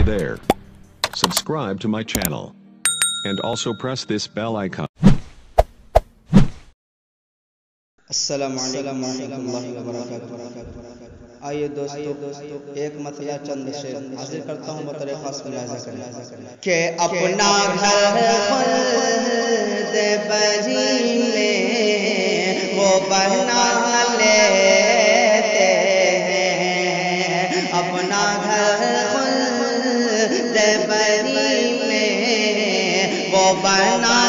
Hey there. Subscribe to my channel. And also press this bell icon. السلام علیکم ورحمۃ اللہ وبرکاتہ۔ آئیے دوستو ایک مسئلہ چند سے حاضر کرتا ہوں، بطور خاص ملاحظہ کریں کہ اپنا گھر خلد بری میں وہ بنا لیتے ہیں، اپنا گھر خلد بری میں وہ بنا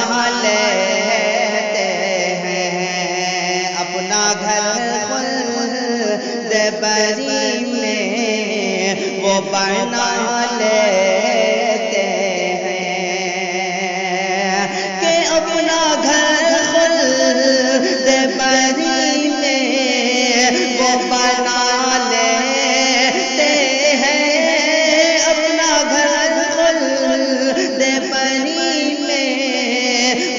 لیتے ہیں، اپنا گھر خلد بری میں وہ بنا لیتے ہیں، کہ اپنا گھر خلد بری میں وہ بنا لیتے ہیں، اپنا گھر خلد بری میں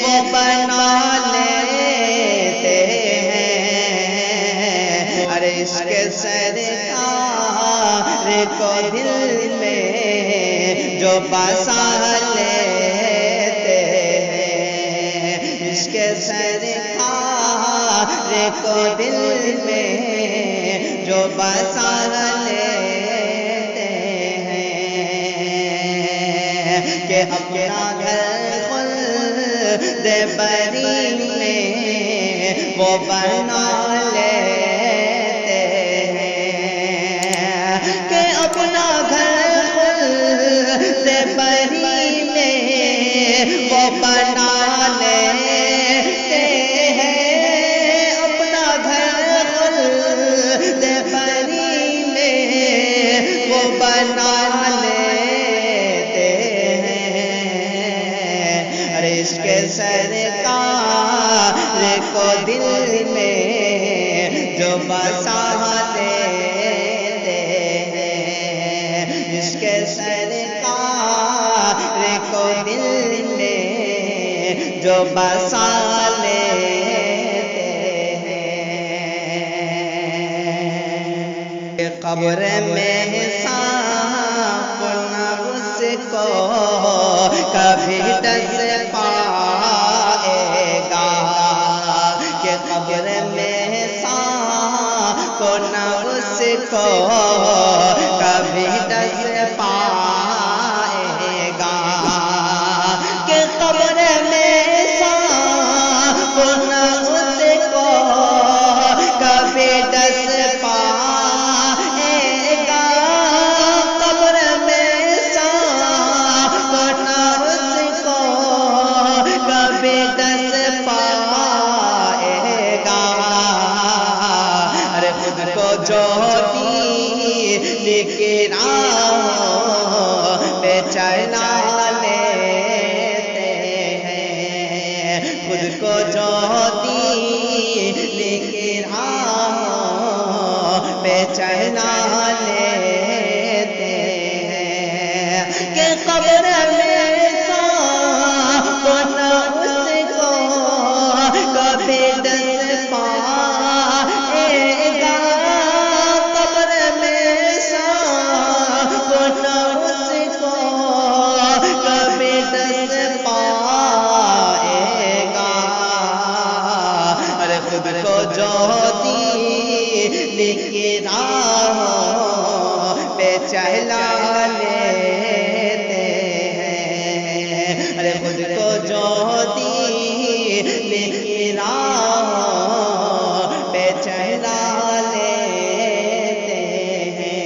وہ بنا لیتے ہیں۔ ارے عشق سرکار کو دل میں جو بسا لیتے ہیں، عشق سرکار کو دل میں جو بسا لیتے ہیں، کہ اپنا گھر خلد بری میں وہ بنا لیتے ہیں، کہ اپنا گھر خلد بری میں وہ بنا لیتے ہیں، اپنا گھر خلد بری میں وہ بنا لیتے ہیں۔ ارے عشق سرکار کو دل میں جو بسا لیتے ہیں، عشق سرکار کو دل میں جو بسا لیتے ہیں، قبر میں سانپ نہ اس کو کبھی ڈس پائے گا، کہ قبر میں سانپ نہ اس کو کبھی ڈس پائے گا، کہ قبر میں سانپ نہ اس کو کبھی ڈس پائے گا، قبر میں سانپ نہ اس کو کبھی ڈس پائے گا۔ ارے خود کو جو لیکن پہ چلا لیتے ہیں، خود کو جو لیکن پہ چلا لیتے ہیں، کہ قبر میں سانپ نہ اس کو کبھی ڈس پائے گا، قبر میں سانپ نہ اس کو کبھی ڈس پائے گا۔ ارے خود کو جو لیکن پہ چلا لیتے ہیں، ارے خود کو جو لیکن پہ چلا لیتے ہیں۔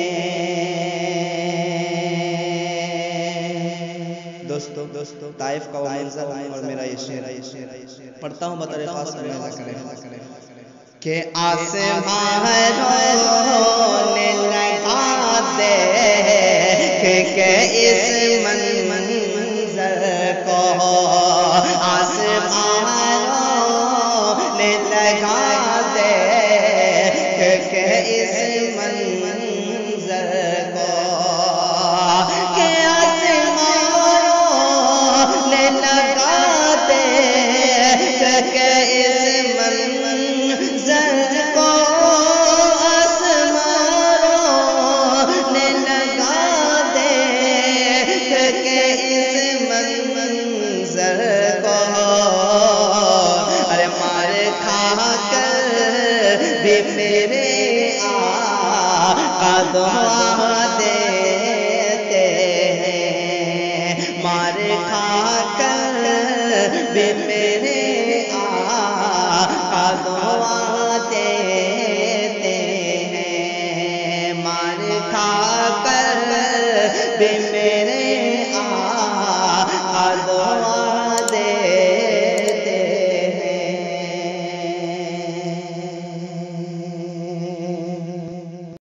دوستو طائف کا وہ منظر اور میرا یہ شعر پڑھتا ہوں، بطور خاص ملاحظہ کریں کہ آسمان رونے لگا دیکھ کے اس منظر کو، آسمان رونے لگا دیکھ کے اس منظر کو، کہ آسمان رونے لگا دیکھ کے اس منظر کو، آسمان رونے لگا دعا دیتے ہیں، مار کھا کر بھی میرے آقا دعا